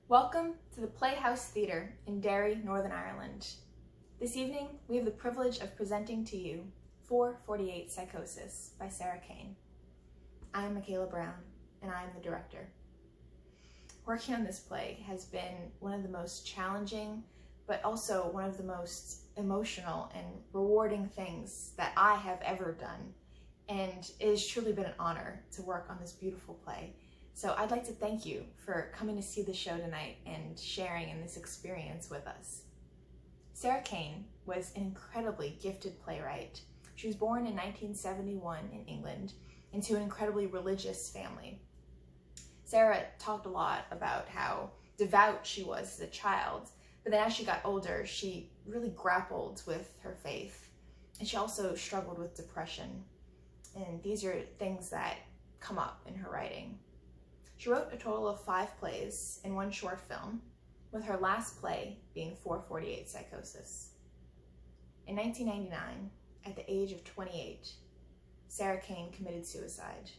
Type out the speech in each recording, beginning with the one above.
Welcome to the Playhouse Theatre in Derry, Northern Ireland. This evening, we have the privilege of presenting to you 448 Psychosis by Sarah Kane. I am Michaela Brown, and I am the director. Working on this play has been one of the most challenging, but also one of the most emotional and rewarding things that I have ever done. And it has truly been an honor to work on this beautiful play. So I'd like to thank you for coming to see the show tonight and sharing in this experience with us. Sarah Kane was an incredibly gifted playwright. She was born in 1971 in England into an incredibly religious family. Sarah talked a lot about how devout she was as a child, but then as she got older, she really grappled with her faith. And she also struggled with depression. And these are things that come up in her writing. She wrote a total of 5 plays and 1 short film, with her last play being 448 Psychosis. In 1999, at the age of 28, Sarah Kane committed suicide.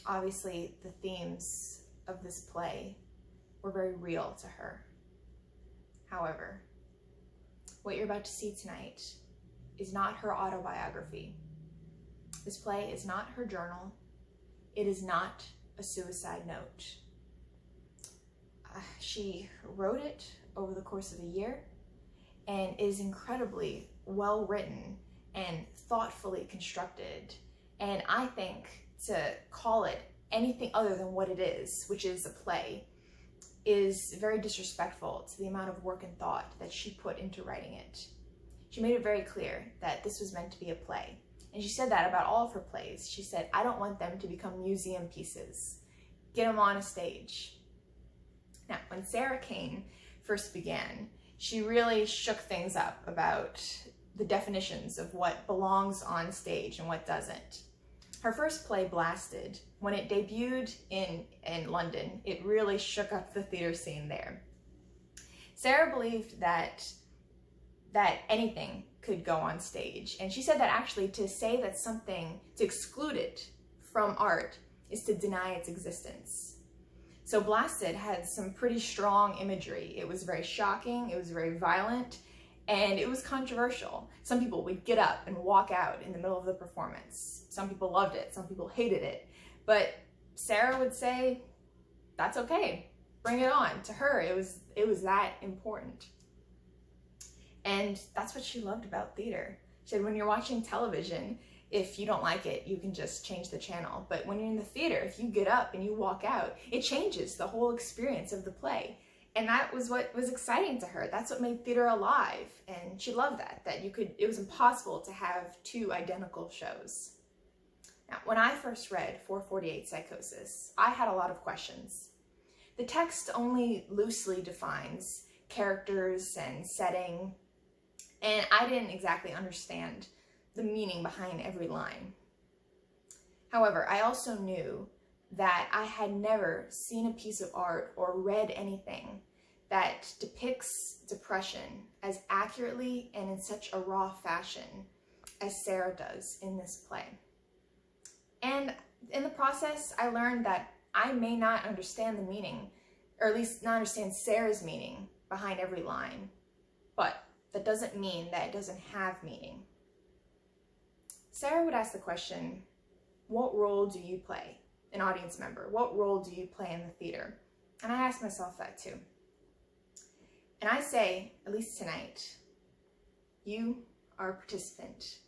Obviously, the themes of this play were very real to her. However, what you're about to see tonight is not her autobiography. This play is not her journal. It is not a suicide note. She wrote it over the course of a year and is incredibly well written and thoughtfully constructed. And I think to call it anything other than what it is, which is a play, is very disrespectful to the amount of work and thought that she put into writing it. She made it very clear that this was meant to be a play. And she said that about all of her plays. She said, I don't want them to become museum pieces. Get them on a stage. Now, when Sarah Kane first began, she really shook things up about the definitions of what belongs on stage and what doesn't. Her first play, Blasted, when it debuted in London, it really shook up the theater scene there. Sarah believed that anything could go on stage. And she said that actually to say that something, to exclude it from art, is to deny its existence. So Blasted had some pretty strong imagery. It was very shocking, it was very violent, and it was controversial. Some people would get up and walk out in the middle of the performance. Some people loved it, some people hated it. But Sarah would say, that's okay, bring it on. To her, it was that important. And that's what she loved about theater. She said, when you're watching television, if you don't like it, you can just change the channel. But when you're in the theater, if you get up and you walk out, it changes the whole experience of the play. And that was what was exciting to her. That's what made theater alive. And she loved that it was impossible to have 2 identical shows. Now, when I first read 448 Psychosis, I had a lot of questions. The text only loosely defines characters and setting, and I didn't exactly understand the meaning behind every line. However, I also knew that I had never seen a piece of art or read anything that depicts depression as accurately and in such a raw fashion as Sarah does in this play. And in the process, I learned that I may not understand the meaning, or at least not understand Sarah's meaning behind every line, but that doesn't mean that it doesn't have meaning. Sarah would ask the question, what role do you play? An audience member, what role do you play in the theater? And I asked myself that too. And I say, at least tonight, you are a participant.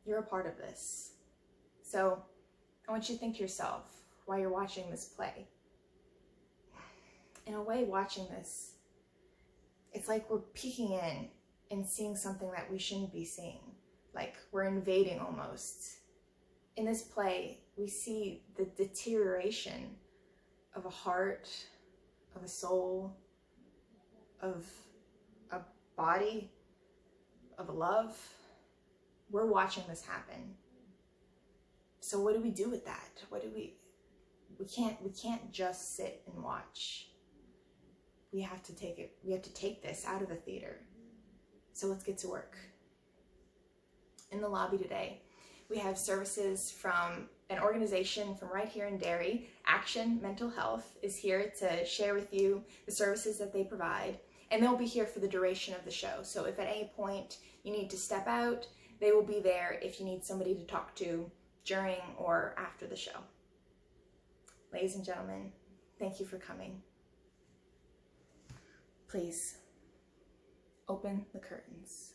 You're a part of this. So I want you to think to yourself while you're watching this play. In a way, watching this, it's like we're peeking in and seeing something that we shouldn't be seeing. Like we're invading almost. In this play, we see the deterioration of a heart, of a soul, of a body, of a love. We're watching this happen. So what do we do with that? We can't just sit and watch. We have to take this out of the theater. So let's get to work. In the lobby today, we have services from an organization from right here in Derry, Action Mental Health, is here to share with you the services that they provide, and they'll be here for the duration of the show. So if at any point you need to step out, they will be there if you need somebody to talk to during or after the show. Ladies and gentlemen, thank you for coming. Please open the curtains.